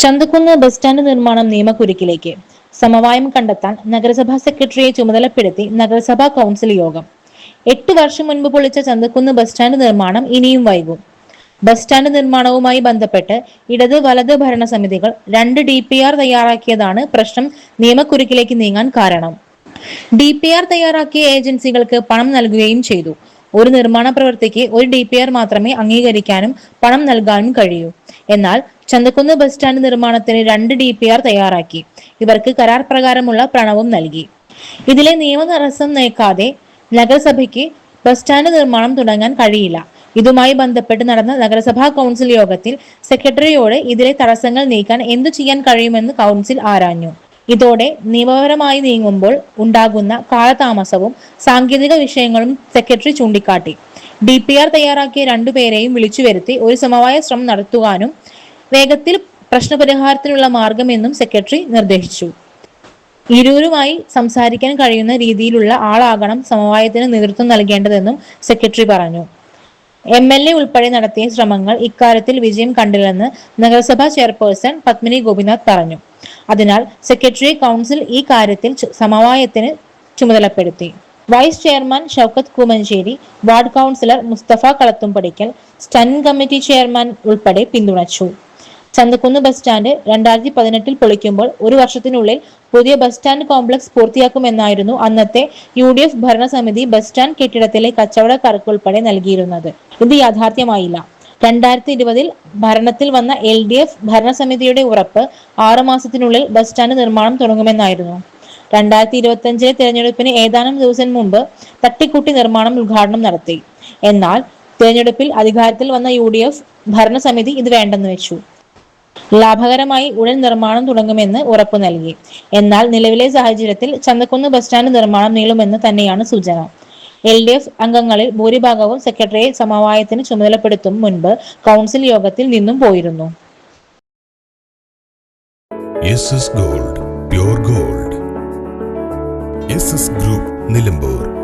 Chanthakkunnu bus stand നിർമ്മാണം നിയമക്കുരുക്കിലേക്ക്. സമവായം കണ്ടെത്താൻ നഗരസഭാ സെക്രട്ടറിയെ ചുമതലപ്പെടുത്തി നഗരസഭാ കൗൺസിൽ യോഗം. 8 വർഷം മുൻപ് പൊളിച്ച ചന്തക്കുന്ന് ബസ് സ്റ്റാൻഡ് നിർമ്മാണം ഇനിയും വൈകും. ബസ് സ്റ്റാൻഡ് നിർമ്മാണവുമായി ബന്ധപ്പെട്ട് ഇടത് വലത് ഭരണസമിതികൾ 2 DPR തയ്യാറാക്കിയതാണ് പ്രശ്നം നിയമക്കുരുക്കിലേക്ക് നീങ്ങാൻ കാരണം. DPR തയ്യാറാക്കിയ ഏജൻസികൾക്ക് പണം നൽകുകയും ചെയ്തു. ഒരു നിർമ്മാണ പ്രവൃത്തിക്ക് ഒരു DPR മാത്രമേ അംഗീകരിക്കാനും പണം നൽകാനും കഴിയൂ. എന്നാൽ ചന്തക്കുന്ന് ബസ് സ്റ്റാൻഡ് നിർമ്മാണത്തിന് 2 DPR തയ്യാറാക്കി. ഇവർക്ക് കരാർ പ്രകാരമുള്ള പണവും നൽകി. ഇതിലെ നിയമ തടസ്സം നീക്കാതെ നഗരസഭയ്ക്ക് ബസ് സ്റ്റാൻഡ് നിർമ്മാണം തുടങ്ങാൻ കഴിയില്ല. ഇതുമായി ബന്ധപ്പെട്ട് നടന്ന നഗരസഭാ കൗൺസിൽ യോഗത്തിൽ സെക്രട്ടറിയോട് ഇതിലെ തടസ്സങ്ങൾ നീക്കാൻ എന്തു ചെയ്യാൻ കഴിയുമെന്ന് കൗൺസിൽ ആരാഞ്ഞു. ഇതോടെ നിയമപരമായി നീങ്ങുമ്പോൾ ഉണ്ടാകുന്ന കാലതാമസവും സാങ്കേതിക വിഷയങ്ങളും സെക്രട്ടറി ചൂണ്ടിക്കാട്ടി. DPR തയ്യാറാക്കിയ 2 പേരെയും വിളിച്ചു വരുത്തി ഒരു സമവായ ശ്രമം നടത്തുവാനും വേഗത്തിൽ പ്രശ്നപരിഹാരത്തിനുള്ള മാർഗമെന്നും സെക്രട്ടറി നിർദ്ദേശിച്ചു. ഇരുവരുമായി സംസാരിക്കാൻ കഴിയുന്ന രീതിയിലുള്ള ആളാകണം സമവായത്തിന് നേതൃത്വം നൽകേണ്ടതെന്നും സെക്രട്ടറി പറഞ്ഞു. MLA ഉൾപ്പെടെ നടത്തിയ ശ്രമങ്ങൾ ഇക്കാര്യത്തിൽ വിജയം കണ്ടില്ലെന്ന് നഗരസഭാ ചെയർപേഴ്സൺ പത്മിനി ഗോപിനാഥ് പറഞ്ഞു. അതിനാൽ സെക്രട്ടറിയെ കൗൺസിൽ ഈ കാര്യത്തിൽ സമവായത്തിന് ചുമതലപ്പെടുത്തി. Vice chairman Shoukath Koomancheri, ward councillor Mustafa Kalathumpadikkal, standing committee chairman ഉൾപ്പെടെ പിന്തുണച്ചു. ചന്തക്കുന്ന് ബസ് സ്റ്റാൻഡ് 2018 പൊളിക്കുമ്പോൾ 1 വർഷത്തിനുള്ളിൽ പുതിയ ബസ് സ്റ്റാൻഡ് കോംപ്ലക്സ് പൂർത്തിയാക്കുമെന്നായിരുന്നു അന്നത്തെ UDF ഭരണസമിതി ബസ് സ്റ്റാൻഡ് കെട്ടിടത്തിലെ കച്ചവടക്കാർക്കുൾപ്പെടെ നൽകിയിരുന്നത്. ഇത് യാഥാർത്ഥ്യമായില്ല. 2020 ഭരണത്തിൽ വന്ന LDF ഭരണസമിതിയുടെ ഉറപ്പ് 6 മാസത്തിനുള്ളിൽ ബസ് സ്റ്റാൻഡ് നിർമ്മാണം തുടങ്ങുമെന്നായിരുന്നു. 2025 തെരഞ്ഞെടുപ്പിന് ഏതാനും ദിവസം മുമ്പ് തട്ടിക്കൂട്ടി നിർമ്മാണം ഉദ്ഘാടനം നടത്തി. എന്നാൽ തെരഞ്ഞെടുപ്പിൽ അധികാരത്തിൽ വന്ന UDF ഭരണസമിതി ഇത് വേണ്ടെന്ന് വെച്ചു. ലാഭകരമായി ഉടൻ നിർമ്മാണം തുടങ്ങുമെന്ന് ഉറപ്പു നൽകി. എന്നാൽ നിലവിലെ സാഹചര്യത്തിൽ ചന്തക്കുന്ന് ബസ് സ്റ്റാൻഡ് നിർമ്മാണം നീളുമെന്ന് തന്നെയാണ് സൂചന. LDF അംഗങ്ങളിൽ ഭൂരിഭാഗവും സെക്രട്ടറിയെ സമവായത്തിന് ചുമതലപ്പെടുത്തും മുൻപ് കൗൺസിൽ യോഗത്തിൽ നിന്നും പോയിരുന്നു. SS Gold, Pure Gold. SS Group, Nilambur.